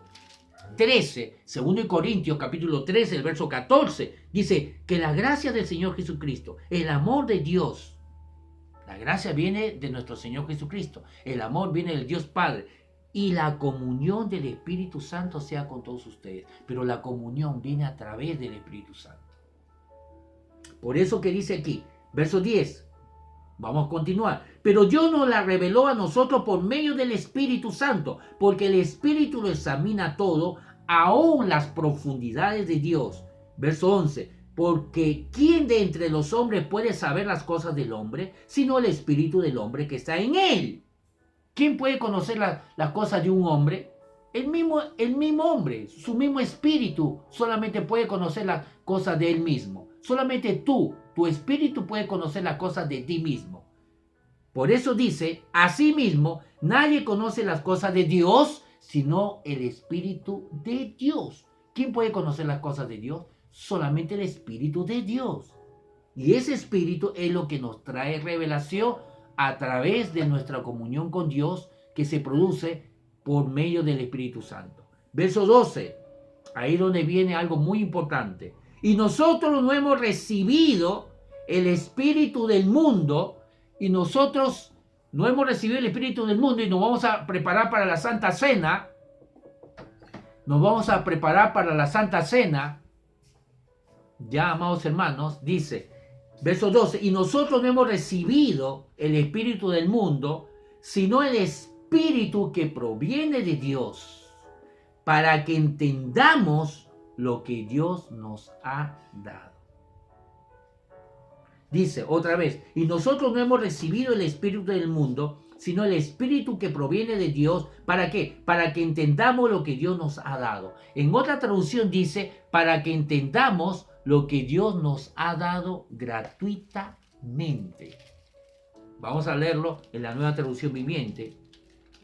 13, 2 Corintios capítulo 13, el verso 14, dice que la gracia del Señor Jesucristo, el amor de Dios, la gracia viene de nuestro Señor Jesucristo, el amor viene del Dios Padre, y la comunión del Espíritu Santo sea con todos ustedes, pero la comunión viene a través del Espíritu Santo. Por eso que dice aquí, verso 10, vamos a continuar. Pero Dios nos la reveló a nosotros por medio del Espíritu Santo, porque el Espíritu lo examina todo, aún las profundidades de Dios. Verso 11. Porque ¿quién de entre los hombres puede saber las cosas del hombre, sino el Espíritu del hombre que está en él? ¿Quién puede conocer las cosas de un hombre? El mismo hombre, su mismo espíritu, solamente puede conocer las cosas de él mismo. Solamente tu espíritu puede conocer las cosas de ti mismo. Por eso dice, asimismo, nadie conoce las cosas de Dios, sino el Espíritu de Dios. ¿Quién puede conocer las cosas de Dios? Solamente el Espíritu de Dios. Y ese Espíritu es lo que nos trae revelación a través de nuestra comunión con Dios, que se produce por medio del Espíritu Santo. Verso 12, ahí donde viene algo muy importante. Y nosotros no hemos recibido el espíritu del mundo, y nosotros no hemos recibido el espíritu del mundo, y nos vamos a preparar para la Santa Cena. Ya, amados hermanos, dice, verso 12, y nosotros no hemos recibido el espíritu del mundo, sino el Espíritu que proviene de Dios, para que entendamos lo que Dios nos ha dado. Dice otra vez, y nosotros no hemos recibido el Espíritu del mundo, sino el Espíritu que proviene de Dios. ¿Para qué? Para que entendamos lo que Dios nos ha dado. En otra traducción dice, para que entendamos lo que Dios nos ha dado gratuitamente. Vamos a leerlo en la Nueva Traducción Viviente.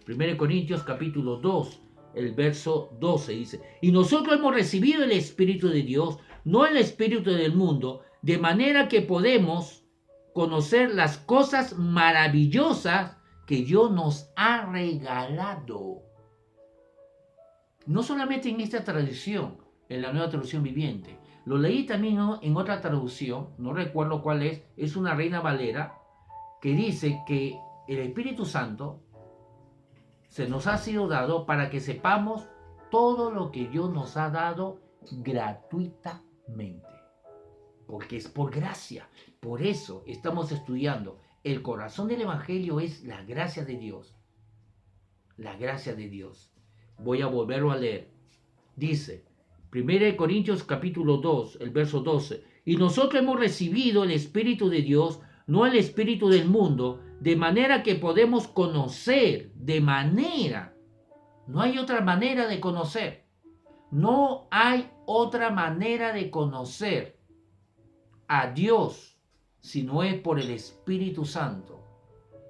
1 Corintios capítulo 2, el verso 12 dice, y nosotros hemos recibido el Espíritu de Dios, no el Espíritu del mundo, de manera que podemos conocer las cosas maravillosas que Dios nos ha regalado. No solamente en esta traducción, en la Nueva Traducción Viviente, lo leí también en otra traducción, no recuerdo cuál es una Reina Valera, que dice que el Espíritu Santo se nos ha sido dado para que sepamos todo lo que Dios nos ha dado gratuitamente. Porque es por gracia. Por eso estamos estudiando. El corazón del Evangelio es la gracia de Dios. La gracia de Dios. Voy a volverlo a leer. Dice, 1 Corintios capítulo 2, el verso 12. Y nosotros hemos recibido el Espíritu de Dios, no el espíritu del mundo, de manera que podemos conocer, no hay otra manera de conocer. No hay otra manera de conocer a Dios si no es por el Espíritu Santo.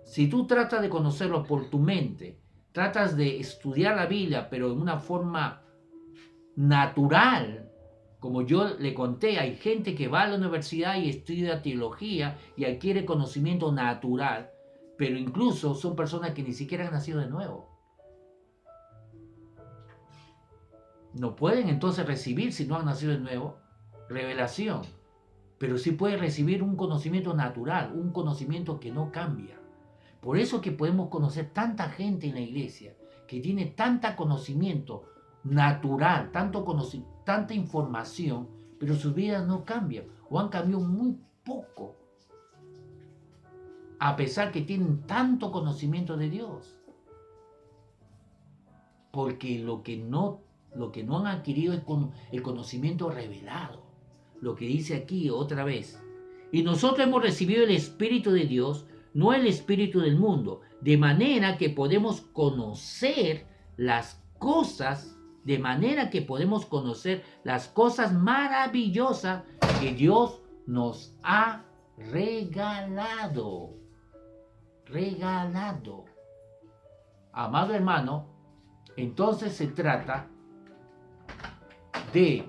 Si tú tratas de conocerlo por tu mente, tratas de estudiar la Biblia, pero en una forma natural, como yo le conté, hay gente que va a la universidad y estudia teología y adquiere conocimiento natural, pero incluso son personas que ni siquiera han nacido de nuevo. No pueden entonces recibir, si no han nacido de nuevo, revelación. Pero sí pueden recibir un conocimiento natural, un conocimiento que no cambia. Por eso que podemos conocer tanta gente en la iglesia que tiene tanto conocimiento natural, tanta información, pero sus vidas no cambian o han cambiado muy poco, a pesar que tienen tanto conocimiento de Dios. Porque lo que no han adquirido es el conocimiento revelado. Lo que dice aquí otra vez. Y nosotros hemos recibido el Espíritu de Dios, no el espíritu del mundo, de manera que podemos conocer las cosas maravillosas que Dios nos ha regalado. Amado hermano, entonces se trata de,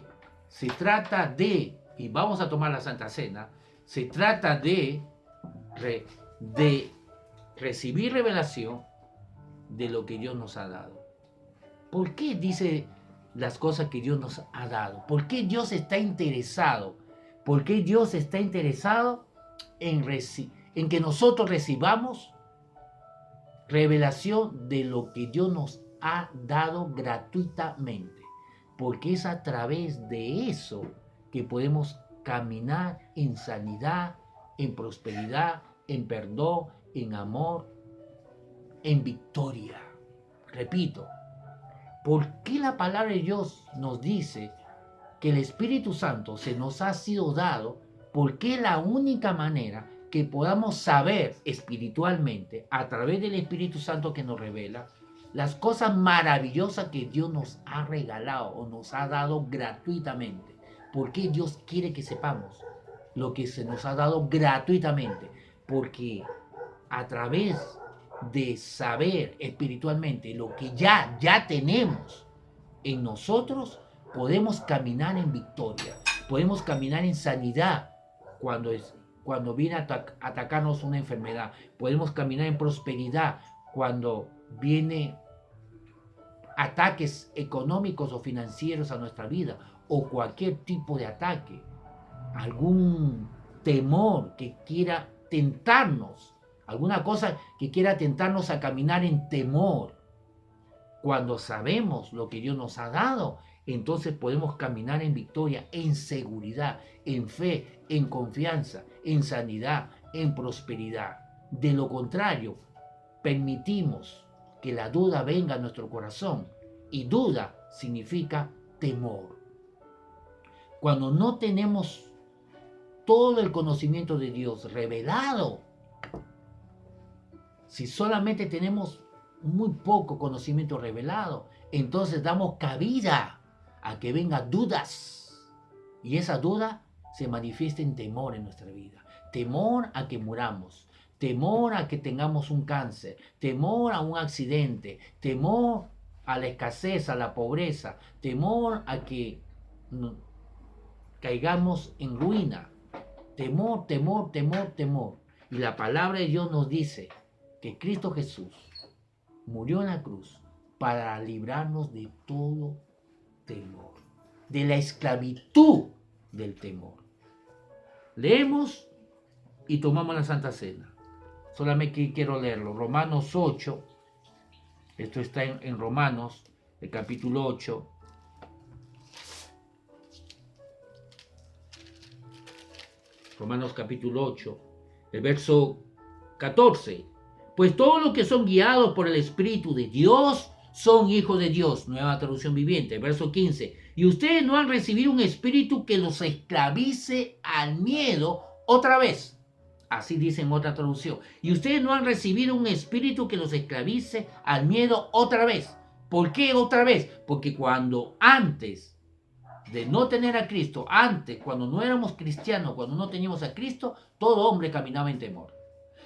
y vamos a tomar la Santa Cena, se trata de recibir revelación de lo que Dios nos ha dado. ¿Por qué dice las cosas que Dios nos ha dado? ¿Por qué Dios está interesado? ¿Por qué Dios está interesado en que nosotros recibamos revelación de lo que Dios nos ha dado gratuitamente? Porque es a través de eso que podemos caminar en sanidad, en prosperidad, en perdón, en amor, en victoria. Repito, ¿por qué la palabra de Dios nos dice que el Espíritu Santo se nos ha sido dado? Porque la única manera que podamos saber espiritualmente, a través del Espíritu Santo que nos revela, las cosas maravillosas que Dios nos ha regalado o nos ha dado gratuitamente. ¿Por qué Dios quiere que sepamos lo que se nos ha dado gratuitamente? Porque a través de saber espiritualmente lo que ya tenemos en nosotros, podemos caminar en victoria, podemos caminar en sanidad cuando viene a atacarnos una enfermedad, podemos caminar en prosperidad cuando viene ataques económicos o financieros a nuestra vida, o cualquier tipo de ataque, algún temor que quiera tentarnos, alguna cosa que quiera tentarnos a caminar en temor. Cuando sabemos lo que Dios nos ha dado, entonces podemos caminar en victoria, en seguridad, en fe, en confianza, en sanidad, en prosperidad. De lo contrario, permitimos que la duda venga a nuestro corazón, y duda significa temor. Cuando no tenemos todo el conocimiento de Dios revelado, si solamente tenemos muy poco conocimiento revelado, entonces damos cabida a que vengan dudas, y esa duda se manifiesta en temor en nuestra vida. Temor a que muramos, temor a que tengamos un cáncer, temor a un accidente, temor a la escasez, a la pobreza, temor a que caigamos en ruina. Temor, temor, temor, temor. Y la palabra de Dios nos dice que Cristo Jesús murió en la cruz para librarnos de todo temor, de la esclavitud del temor. Leemos y tomamos la Santa Cena. Solamente quiero leerlo. Romanos 8. Esto está en Romanos, el capítulo 8. Romanos capítulo 8, el verso 14. Pues todos los que son guiados por el Espíritu de Dios son hijos de Dios. Nueva traducción viviente. Verso 15. Y ustedes no han recibido un espíritu que los esclavice al miedo otra vez. Así dice en otra traducción. Y ustedes no han recibido un espíritu que los esclavice al miedo otra vez. ¿Por qué otra vez? Porque cuando antes de no tener a Cristo, antes, cuando no éramos cristianos, cuando no teníamos a Cristo, todo hombre caminaba en temor.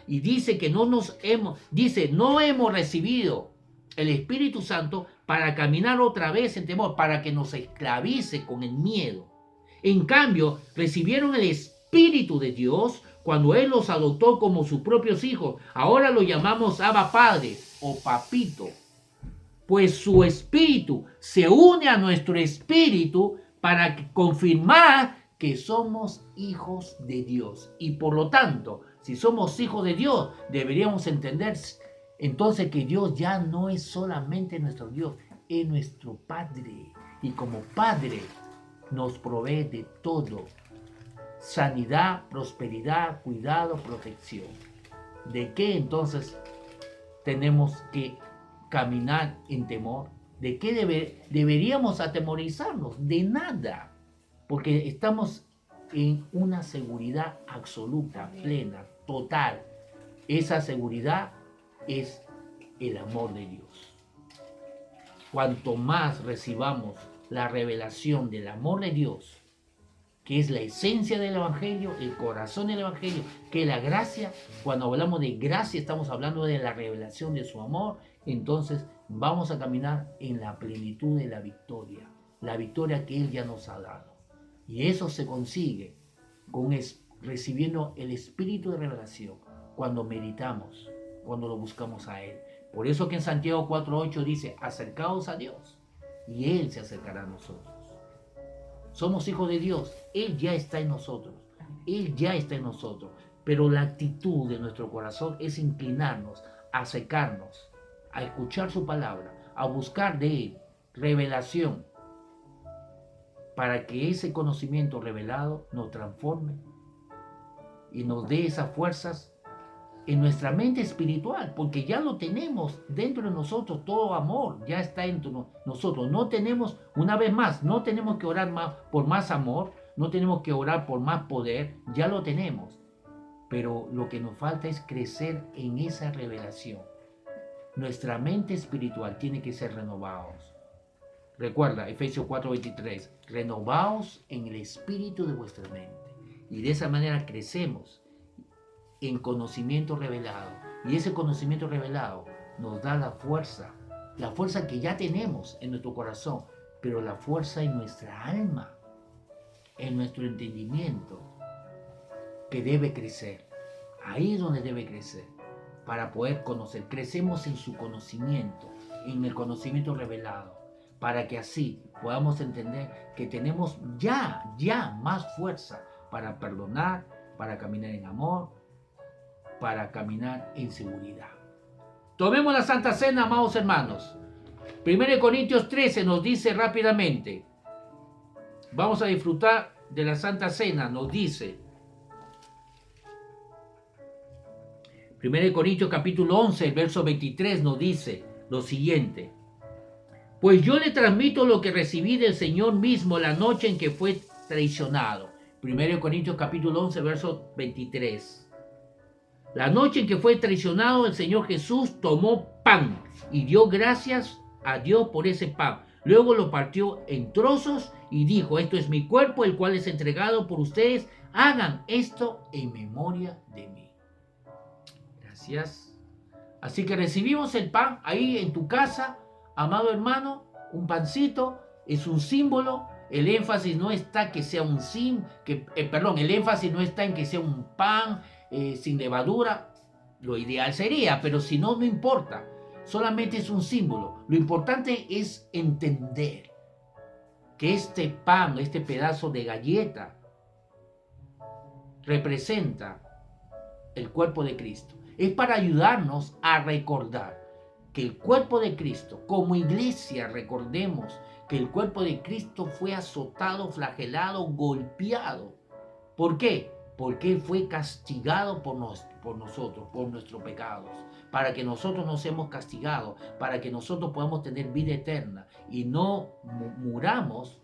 Y dice que no hemos recibido el Espíritu Santo para caminar otra vez en temor, para que nos esclavice con el miedo. En cambio, recibieron el Espíritu de Dios cuando Él los adoptó como sus propios hijos. Ahora lo llamamos Abba Padre o Papito. Pues su Espíritu se une a nuestro espíritu para confirmar que somos hijos de Dios. Y por lo tanto, si somos hijos de Dios, deberíamos entender entonces que Dios ya no es solamente nuestro Dios, es nuestro Padre. Y como Padre nos provee de todo: sanidad, prosperidad, cuidado, protección. ¿De qué entonces tenemos que caminar en temor? ¿De qué deberíamos atemorizarnos? De nada, porque estamos en una seguridad absoluta, plena, total. Esa seguridad es el amor de Dios. Cuanto más recibamos la revelación del amor de Dios, que es la esencia del Evangelio, el corazón del Evangelio, que es la gracia. Cuando hablamos de gracia estamos hablando de la revelación de su amor. Entonces vamos a caminar en la plenitud de la victoria que Él ya nos ha dado. Y eso se consigue recibiendo el espíritu de revelación, cuando meditamos, cuando lo buscamos a Él. Por eso que en Santiago 4:8 dice: acercaos a Dios y Él se acercará a nosotros. Somos hijos de Dios, Él ya está en nosotros, Él ya está en nosotros, pero la actitud de nuestro corazón es inclinarnos, a acercarnos, a escuchar su palabra, a buscar de Él revelación, para que ese conocimiento revelado nos transforme y nos dé esas fuerzas en nuestra mente espiritual, porque ya lo tenemos dentro de nosotros. Todo amor ya está dentro de nosotros. No tenemos, una vez más, no tenemos que orar más por más amor, no tenemos que orar por más poder, ya lo tenemos. Pero lo que nos falta es crecer en esa revelación. Nuestra mente espiritual tiene que ser renovados. Recuerda, Efesios 4:23, renovaos en el espíritu de vuestra mente. Y de esa manera crecemos en conocimiento revelado. Y ese conocimiento revelado nos da la fuerza que ya tenemos en nuestro corazón, pero la fuerza en nuestra alma, en nuestro entendimiento, que debe crecer. Ahí es donde debe crecer, para poder conocer. Crecemos en su conocimiento, en el conocimiento revelado, para que así podamos entender que tenemos ya más fuerza para perdonar, para caminar en amor, para caminar en seguridad. Tomemos la Santa Cena, amados hermanos. 1 Corintios 13 nos dice rápidamente, vamos a disfrutar de la Santa Cena, nos dice 1 Corintios capítulo 11, el verso 23 nos dice lo siguiente. Pues yo le transmito lo que recibí del Señor mismo la noche en que fue traicionado. 1 Corintios capítulo 11, verso 23. La noche en que fue traicionado, el Señor Jesús tomó pan y dio gracias a Dios por ese pan. Luego lo partió en trozos y dijo, esto es mi cuerpo, el cual es entregado por ustedes. Hagan esto en memoria de mí. Gracias. Así que recibimos el pan ahí en tu casa, amado hermano, un pancito, es un símbolo. El énfasis no está que sea un el énfasis no está en que sea un pan sin levadura. Lo ideal sería, pero si no, no importa. Solamente es un símbolo. Lo importante es entender que este pan, este pedazo de galleta, representa el cuerpo de Cristo. Es para ayudarnos a recordar que el cuerpo de Cristo, como iglesia, recordemos que el cuerpo de Cristo fue azotado, flagelado, golpeado. ¿Por qué? Porque Él fue castigado por nosotros, por nuestros pecados, para que nosotros no seamos castigados, para que nosotros podamos tener vida eterna y no muramos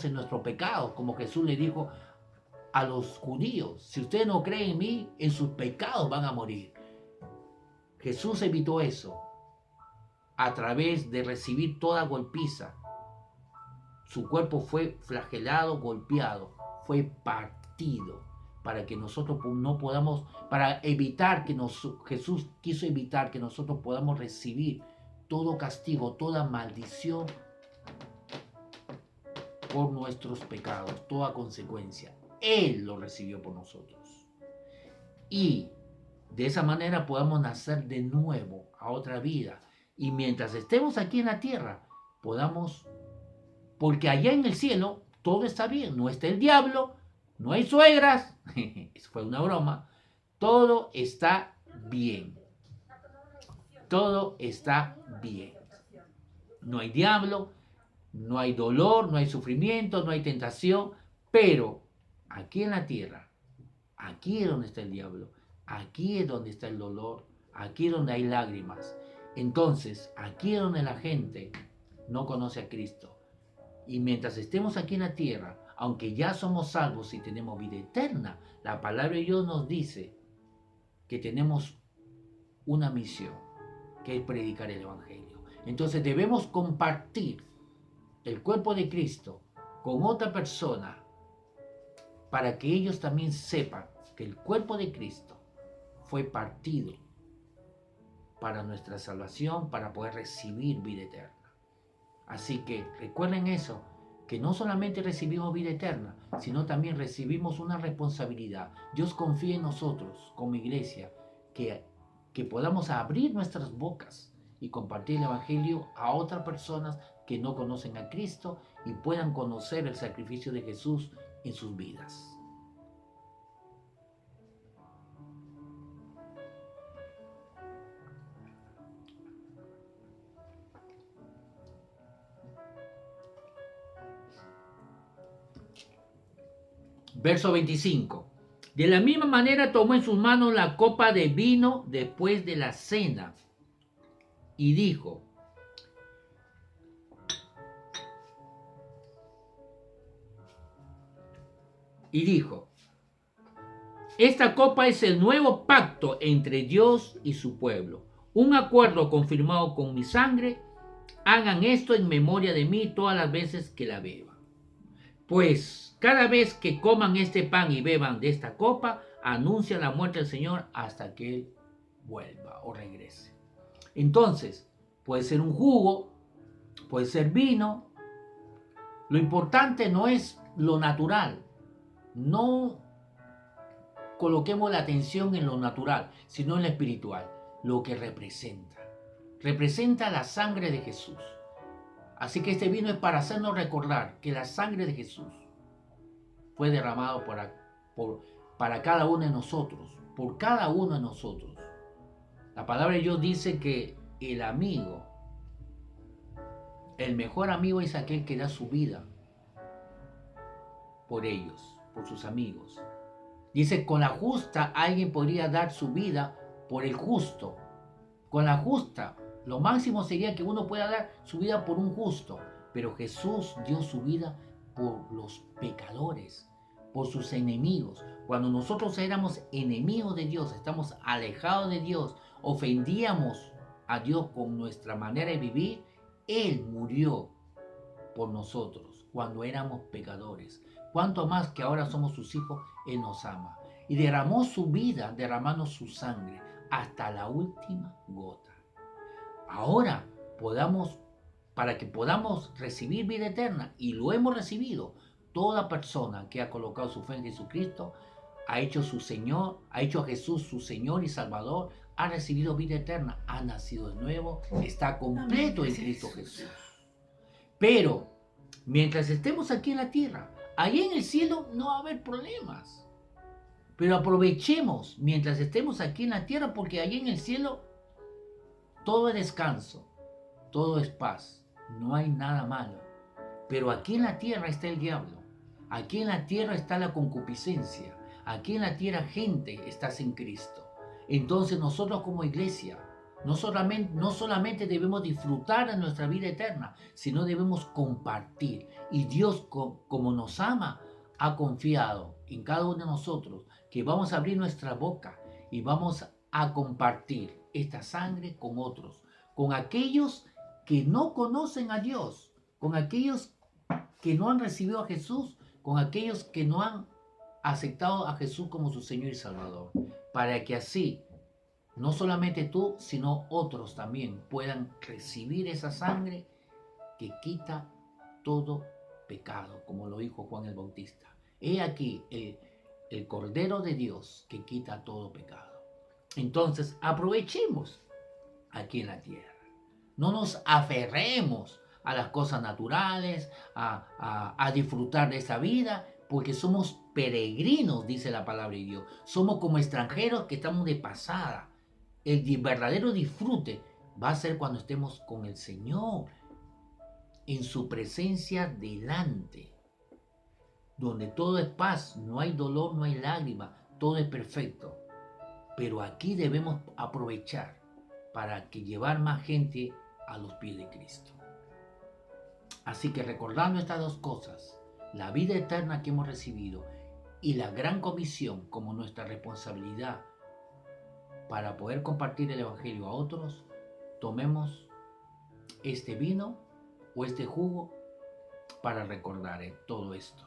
en nuestros pecados, como Jesús le dijo a los judíos, si ustedes no creen en mí, en sus pecados van a morir. Jesús evitó eso a través de recibir toda golpiza. Su cuerpo fue flagelado, golpeado, fue partido para que nosotros no podamos, para evitar que Jesús quiso evitar que nosotros podamos recibir todo castigo, toda maldición por nuestros pecados, toda consecuencia. Él lo recibió por nosotros. Y de esa manera podamos nacer de nuevo a otra vida. Y mientras estemos aquí en la tierra, podamos, porque allá en el cielo todo está bien. No está el diablo, no hay suegras. Eso fue una broma. Todo está bien. Todo está bien. No hay diablo, no hay dolor, no hay sufrimiento, no hay tentación. Pero aquí en la tierra, aquí es donde está el diablo. Aquí es donde está el dolor, aquí es donde hay lágrimas. Entonces, aquí es donde la gente no conoce a Cristo. Y mientras estemos aquí en la tierra, aunque ya somos salvos y tenemos vida eterna, la palabra de Dios nos dice que tenemos una misión, que es predicar el Evangelio. Entonces debemos compartir el cuerpo de Cristo con otra persona para que ellos también sepan que el cuerpo de Cristo fue partido para nuestra salvación, para poder recibir vida eterna. Así que recuerden eso, que no solamente recibimos vida eterna, sino también recibimos una responsabilidad. Dios confía en nosotros como iglesia, que podamos abrir nuestras bocas y compartir el Evangelio a otras personas que no conocen a Cristo y puedan conocer el sacrificio de Jesús en sus vidas. Verso 25. De la misma manera tomó en sus manos la copa de vino después de la cena y dijo, esta copa es el nuevo pacto entre Dios y su pueblo, un acuerdo confirmado con mi sangre. Hagan esto en memoria de mí todas las veces que la beban. Pues cada vez que coman este pan y beban de esta copa, anuncia la muerte del Señor hasta que Él vuelva o regrese. Entonces, puede ser un jugo, puede ser vino. Lo importante no es lo natural. No coloquemos la atención en lo natural, sino en lo espiritual, lo que representa. Representa la sangre de Jesús. Así que este vino es para hacernos recordar que la sangre de Jesús fue derramado para cada uno de nosotros, por cada uno de nosotros. La palabra de Dios dice que el mejor amigo es aquel que da su vida por ellos, por sus amigos. Dice, con la justa alguien podría dar su vida por el justo. Con la justa, lo máximo sería que uno pueda dar su vida por un justo. Pero Jesús dio su vida por los pecadores, por sus enemigos. Cuando nosotros éramos enemigos de Dios, estamos alejados de Dios, ofendíamos a Dios con nuestra manera de vivir, Él murió por nosotros cuando éramos pecadores. Cuanto más que ahora somos sus hijos, Él nos ama. Y derramó su vida, derramando su sangre hasta la última gota. Ahora para que podamos recibir vida eterna, y lo hemos recibido, toda persona que ha colocado su fe en Jesucristo, ha hecho a Jesús su Señor y Salvador, ha recibido vida eterna, ha nacido de nuevo, está completo en Cristo Jesús. Pero mientras estemos aquí en la tierra, ahí en el cielo no va a haber problemas. Pero aprovechemos mientras estemos aquí en la tierra, porque allí en el cielo todo es descanso, todo es paz, no hay nada malo. Pero aquí en la tierra está el diablo, aquí en la tierra está la concupiscencia, aquí en la tierra gente está sin Cristo. Entonces nosotros como iglesia no solamente debemos disfrutar de nuestra vida eterna, sino debemos compartir. Y Dios, como nos ama, ha confiado en cada uno de nosotros que vamos a abrir nuestra boca y vamos a compartir esta sangre con otros, con aquellos que no conocen a Dios, con aquellos que no han recibido a Jesús, con aquellos que no han aceptado a Jesús como su Señor y Salvador, para que así no solamente tú, sino otros también puedan recibir esa sangre que quita todo pecado, como lo dijo Juan el Bautista. He aquí el Cordero de Dios que quita todo pecado. Entonces aprovechemos aquí en la tierra. No nos aferremos a las cosas naturales, a disfrutar de esa vida, porque somos peregrinos, dice la palabra de Dios. Somos como extranjeros que estamos de pasada. El verdadero disfrute va a ser cuando estemos con el Señor, en su presencia delante, donde todo es paz, no hay dolor, no hay lágrima, todo es perfecto. Pero aquí debemos aprovechar para que llevar más gente a los pies de Cristo. Así que recordando estas dos cosas, la vida eterna que hemos recibido y la gran comisión como nuestra responsabilidad para poder compartir el Evangelio a otros, tomemos este vino o este jugo para recordar todo esto.